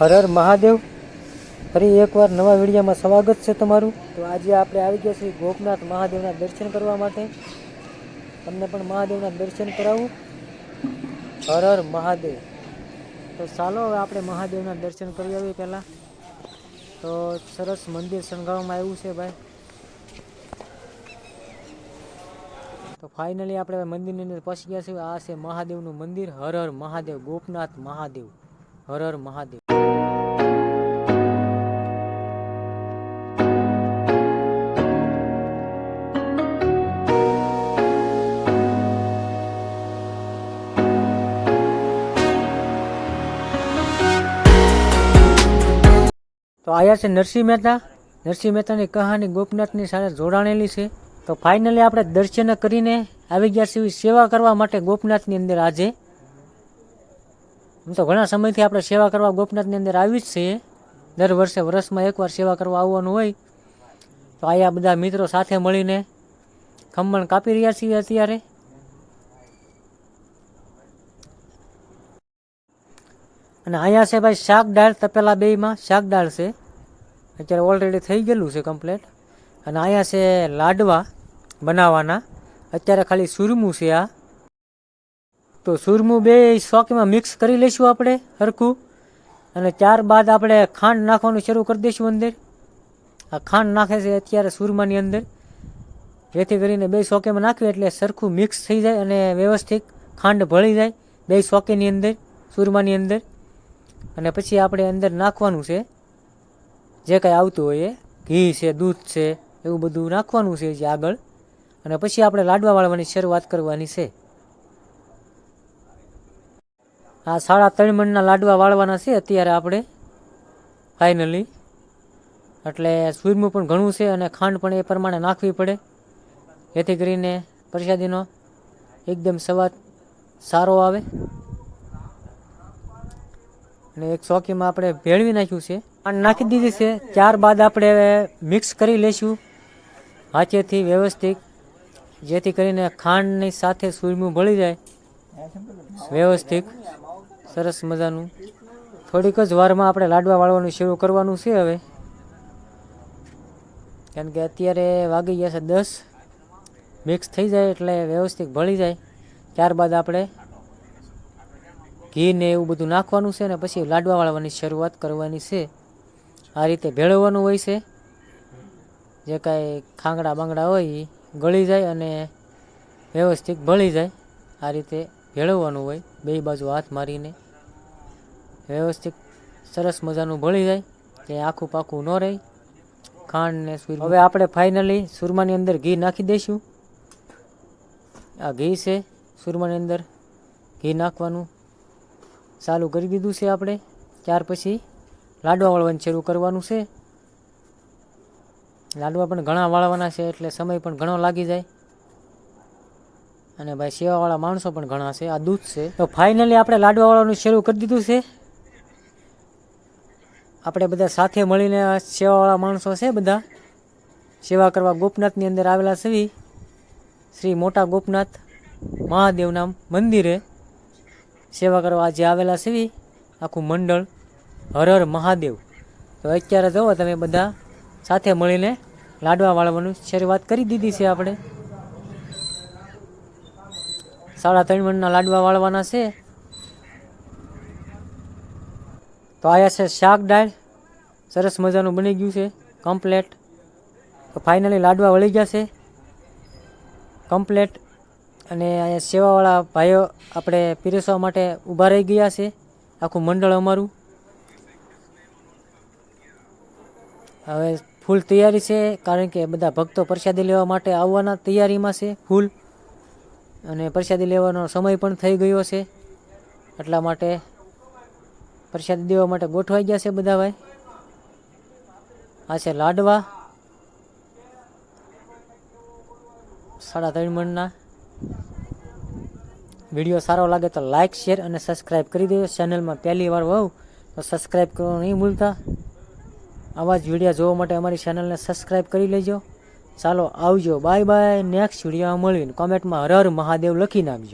હર હર મહાદેવ. ફરી એકવાર નવા વિડીયોમાં સ્વાગત છે તમારું. તો આજે આપણે આવી ગયા છીએ ગોપનાથ મહાદેવના દર્શન કરવા માટે. તમને પણ મહાદેવના દર્શન કરાવું. હર હર મહાદેવ. તો ચાલો હવે આપણે મહાદેવના દર્શન કરી આવીએ પહેલાં. તો સરસ મંદિર શણગારવામાં આવ્યું છે ભાઈ. તો ફાઇનલી આપણે મંદિરની અંદર પહોંચી ગયા છીએ. આ છે મહાદેવનું મંદિર. હર હર મહાદેવ, ગોપનાથ મહાદેવ. હર હર મહાદેવ. તો આયા છે નરસિંહ મહેતા. નરસિંહ મહેતાની કહાની ગોપનાથની સાથે જોડાણેલી છે. તો ફાઇનલી આપણે દર્શન કરીને આવી ગયા છીએ સેવા કરવા માટે ગોપનાથની અંદર. આજે તો ઘણા સમયથી આપણે સેવા કરવા ગોપનાથની અંદર આવી જ છીએ. દર વર્ષે વર્ષમાં એકવાર સેવા કરવા આવવાનું હોય. તો આયા બધા મિત્રો સાથે મળીને ખમણ કાપી રહ્યા છીએ અત્યારે. અને અહીંયા છે ભાઈ શાક દાળ, તપેલા બેયમાં શાક દાળ છે. અત્યારે ઓલરેડી થઈ ગયેલું છે કમ્પ્લેટ. અને અહીંયા છે લાડવા બનાવવાના. અત્યારે ખાલી સુરમું છે આ. તો સુરમું બે શોકીમાં મિક્સ કરી લઈશું આપણે હરખું. અને ત્યારબાદ આપણે ખાંડ નાખવાનું શરૂ કરી દઈશું અંદર. આ ખાંડ નાખે છે અત્યારે સુરમાની અંદર, જેથી કરીને બે શોકીમાં નાખીએ એટલે સરખું મિક્સ થઈ જાય અને વ્યવસ્થિત ખાંડ ભળી જાય બે શોકીની અંદર, સુરમાની અંદર. અને પછી આપણે અંદર નાખવાનું છે જે કાંઈ આવતું હોય એ, ઘી છે, દૂધ છે, એવું બધું નાખવાનું છે જે આગળ. અને પછી આપણે લાડવા વાળવાની શરૂઆત કરવાની છે. આ 3.5 મણના લાડવા વાળવાના છે અત્યારે આપણે ફાઇનલી. એટલે સુરમું પણ ઘણું છે અને ખાંડ પણ એ પ્રમાણે નાખવી પડે, જેથી કરીને પ્રસાદીનો એકદમ સ્વાદ સારો આવે. અને એક ચોકીમાં આપણે ભેળવી નાખ્યું છે, ખાંડ નાખી દીધી છે. ત્યારબાદ આપણે મિક્સ કરી લઈશું હાથેથી વ્યવસ્થિત, જેથી કરીને ખાંડની સાથે સુરમું ભળી જાય વ્યવસ્થિત સરસ મજાનું. થોડીક જ વારમાં આપણે લાડવા વાળવાનું શરૂ કરવાનું છે હવે, કારણ કે અત્યારે વાગી ગયા છે 10. મિક્સ થઈ જાય એટલે વ્યવસ્થિત ભળી જાય. ત્યારબાદ આપણે ઘી ને એવું બધું નાખવાનું છે અને પછી લાડવા વાળવાની શરૂઆત કરવાની છે. આ રીતે ભેળવવાનું હોય છે. જે કાંઈ ખાંગડા બાંગડા હોય એ ગળી જાય અને વ્યવસ્થિત ભળી જાય. આ રીતે ભેળવવાનું હોય, બે બાજુ હાથ મારીને વ્યવસ્થિત સરસ મજાનું ભળી જાય, કે આખું પાકું ન રહે ખાંડ ને સુરમું. હવે આપણે ફાઇનલી સુરમાની અંદર ઘી નાખી દઈશું. આ ઘી છે, સુરમાની અંદર ઘી નાખવાનું ચાલુ કરી દીધું છે આપણે. ત્યાર પછી લાડવા વાળવાનું શરૂ કરવાનું છે. લાડવા પણ ઘણા વાળવાના છે એટલે સમય પણ ઘણો લાગી જાય. અને ભાઈ સેવાવાળા માણસો પણ ઘણા છે. આ દૂધ છે. તો ફાઇનલી આપણે લાડવા વાળવાનું શરૂ કરી દીધું છે. આપણે બધા સાથે મળીને સેવાવાળા માણસો છે બધા સેવા કરવા ગોપનાથની અંદર આવેલા છે. શ્રી મોટા ગોપનાથ મહાદેવના મંદિરે સેવા કરવા આજે આવેલા છે આખું મંડળ. હર હર મહાદેવ. તો અત્યારે જુઓ તમે બધા સાથે મળીને લાડવા વાળવાનું શરૂઆત કરી દીધી છે આપણે. 3.5 મણના લાડવા વાળવાના છે. તો આયા છે શાક દાળ, સરસ મજાનું બની ગયું છે કમ્પ્લેટ. તો ફાઇનલી લાડવા વળી ગયા છે કમ્પ્લેટ. અને અહીંયા સેવાવાળા ભાઈઓ આપણે પીરસવા માટે ઊભા રહી ગયા છે, આખું મંડળ અમારું. હવે ફૂલ તૈયારી છે, કારણ કે બધા ભક્તો પ્રસાદી લેવા માટે આવવાના તૈયારીમાં છે ફૂલ. અને પ્રસાદી લેવાનો સમય પણ થઈ ગયો છે, એટલા માટે પ્રસાદી દેવા માટે ગોઠવાઈ ગયા છે બધા ભાઈ. આ છે લાડવા 3.5 મણના. વિડીયો સારો લાગે તો લાઇક, શેર અને સબસ્ક્રાઈબ કરી દેજો. ચેનલમાં પહેલી વાર હોવ તો સબસ્ક્રાઈબ કરવાનું નહીં ભૂલતા. આવા જ વિડીયો જોવા માટે અમારી ચેનલને સબસ્ક્રાઈબ કરી લેજો. ચાલો આવજો, બાય બાય. નેક્સ્ટ વિડીયોમાં મળીને કોમેન્ટમાં હર હર મહાદેવ લખી નાખજો.